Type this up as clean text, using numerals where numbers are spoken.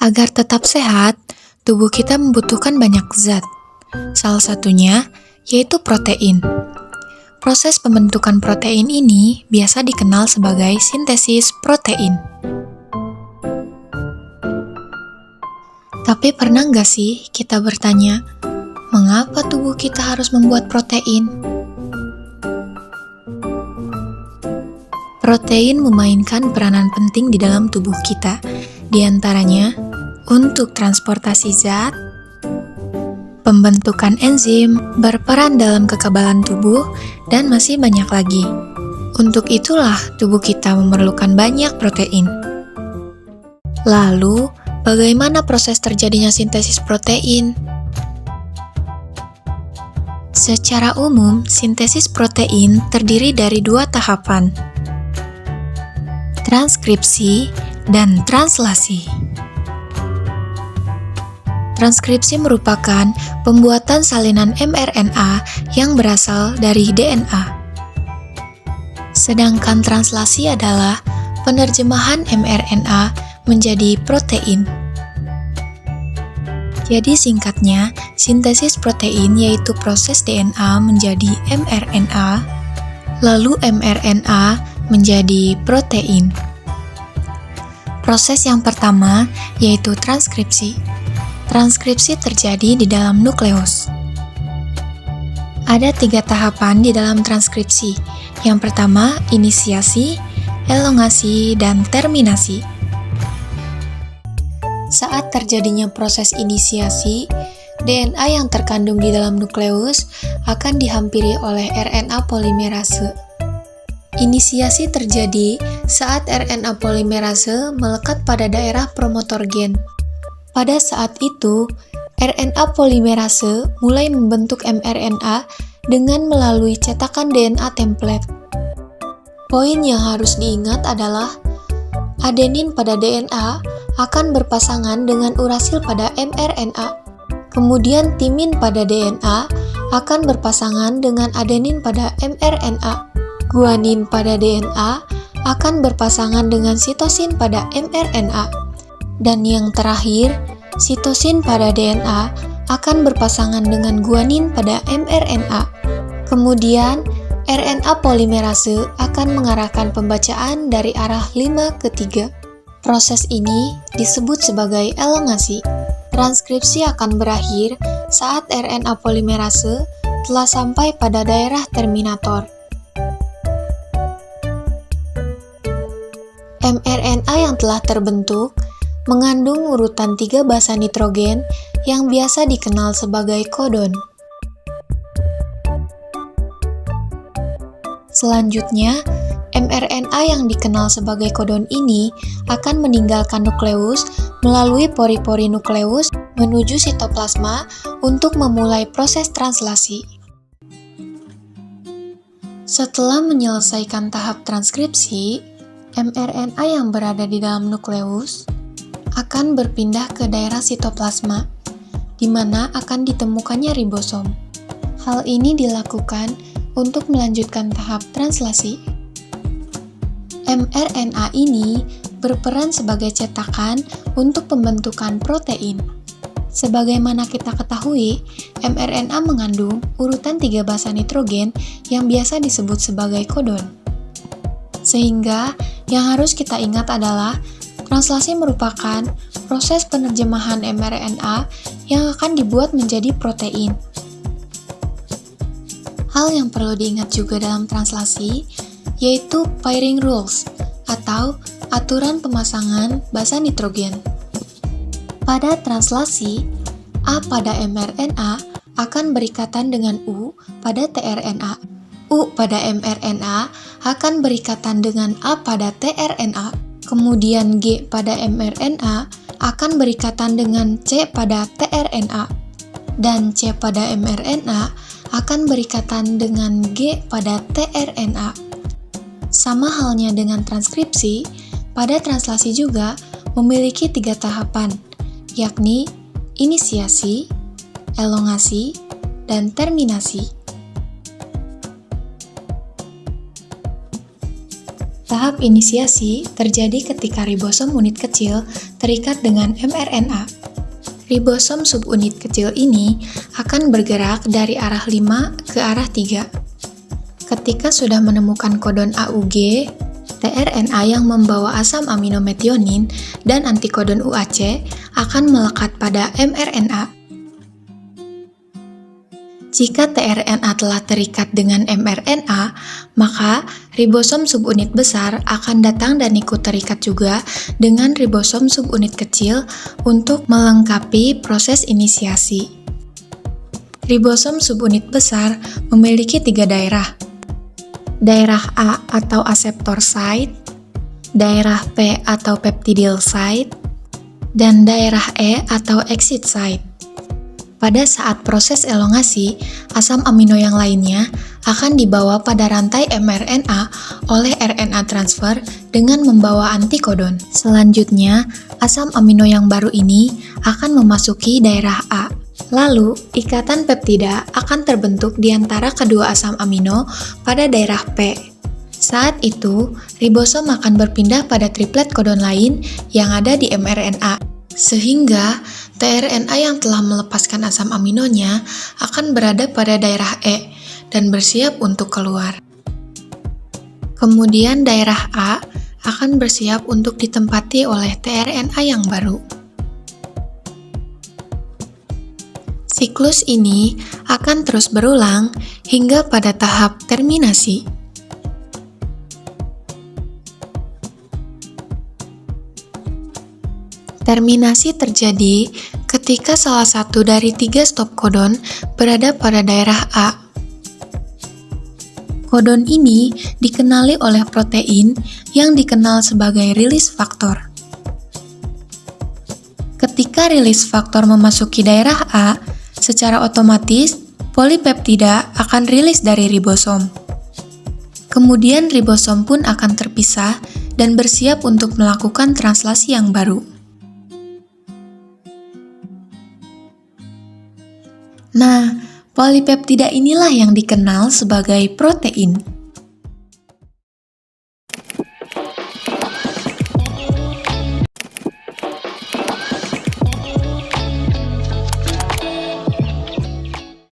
Agar tetap sehat, tubuh kita membutuhkan banyak zat. Salah satunya yaitu protein. Proses pembentukan protein ini biasa dikenal sebagai sintesis protein. Tapi pernah nggak sih kita bertanya, mengapa tubuh kita harus membuat protein? Protein memainkan peranan penting di dalam tubuh kita, di antaranya untuk transportasi zat, pembentukan enzim, berperan dalam kekebalan tubuh, dan masih banyak lagi. Untuk itulah tubuh kita memerlukan banyak protein. Lalu, bagaimana proses terjadinya sintesis protein? Secara umum, sintesis protein terdiri dari dua tahapan, transkripsi dan translasi. Transkripsi merupakan pembuatan salinan mRNA yang berasal dari DNA. Sedangkan translasi adalah penerjemahan mRNA menjadi protein. Jadi singkatnya, sintesis protein yaitu proses DNA menjadi mRNA, lalu mRNA menjadi protein. Proses yang pertama yaitu transkripsi. Transkripsi terjadi di dalam nukleus. Ada 3 tahapan di dalam transkripsi. Yang pertama, inisiasi, elongasi, dan terminasi. Saat terjadinya proses inisiasi, DNA yang terkandung di dalam nukleus akan dihampiri oleh RNA polimerase. Inisiasi terjadi saat RNA polimerase melekat pada daerah promotor gen. Pada saat itu, RNA polimerase mulai membentuk mRNA dengan melalui cetakan DNA template. Poin yang harus diingat adalah adenin pada DNA akan berpasangan dengan urasil pada mRNA. Kemudian timin pada DNA akan berpasangan dengan adenin pada mRNA. Guanin pada DNA akan berpasangan dengan sitosin pada mRNA. Dan yang terakhir, sitosin pada DNA akan berpasangan dengan guanin pada mRNA. Kemudian, RNA polimerase akan mengarahkan pembacaan dari arah 5 ke 3. Proses ini disebut sebagai elongasi. Transkripsi akan berakhir saat RNA polimerase telah sampai pada daerah terminator. mRNA yang telah terbentuk mengandung urutan 3 basa nitrogen yang biasa dikenal sebagai kodon. Selanjutnya, mRNA yang dikenal sebagai kodon ini akan meninggalkan nukleus melalui pori-pori nukleus menuju sitoplasma untuk memulai proses translasi. Setelah menyelesaikan tahap transkripsi, mRNA yang berada di dalam nukleus akan berpindah ke daerah sitoplasma, di mana akan ditemukannya ribosom. Hal ini dilakukan untuk melanjutkan tahap translasi. mRNA ini berperan sebagai cetakan untuk pembentukan protein. Sebagaimana kita ketahui, mRNA mengandung urutan 3 basa nitrogen yang biasa disebut sebagai kodon. Sehingga, yang harus kita ingat adalah translasi merupakan proses penerjemahan mRNA yang akan dibuat menjadi protein. Hal yang perlu diingat juga dalam translasi yaitu pairing rules atau aturan pemasangan basa nitrogen. Pada translasi, A pada mRNA akan berikatan dengan U pada tRNA. U pada mRNA akan berikatan dengan A pada tRNA. Kemudian G pada mRNA akan berikatan dengan C pada tRNA. Dan C pada mRNA akan berikatan dengan G pada tRNA. Sama halnya dengan transkripsi, pada translasi juga memiliki 3 tahapan, yakni inisiasi, elongasi, dan terminasi. Tahap inisiasi terjadi ketika ribosom unit kecil terikat dengan mRNA. Ribosom subunit kecil ini akan bergerak dari arah 5 ke arah 3. Ketika sudah menemukan kodon AUG, tRNA yang membawa asam amino metionin dan antikodon UAC akan melekat pada mRNA. Jika tRNA telah terikat dengan mRNA, maka ribosom subunit besar akan datang dan ikut terikat juga dengan ribosom subunit kecil untuk melengkapi proses inisiasi. Ribosom subunit besar memiliki 3 daerah. Daerah A atau aseptor site, daerah P atau peptidyl site, dan daerah E atau exit site. Pada saat proses elongasi, asam amino yang lainnya akan dibawa pada rantai mRNA oleh RNA transfer dengan membawa antikodon. Selanjutnya, asam amino yang baru ini akan memasuki daerah A. Lalu, ikatan peptida akan terbentuk di antara kedua asam amino pada daerah P. Saat itu, ribosom akan berpindah pada triplet kodon lain yang ada di mRNA, sehingga tRNA yang telah melepaskan asam aminonya akan berada pada daerah E dan bersiap untuk keluar. Kemudian daerah A akan bersiap untuk ditempati oleh tRNA yang baru. Siklus ini akan terus berulang hingga pada tahap terminasi. Terminasi terjadi ketika salah satu dari 3 stop kodon berada pada daerah A. Kodon ini dikenali oleh protein yang dikenal sebagai release factor. Ketika release factor memasuki daerah A, secara otomatis polipeptida akan rilis dari ribosom. Kemudian ribosom pun akan terpisah dan bersiap untuk melakukan translasi yang baru. Nah, polipeptida inilah yang dikenal sebagai protein.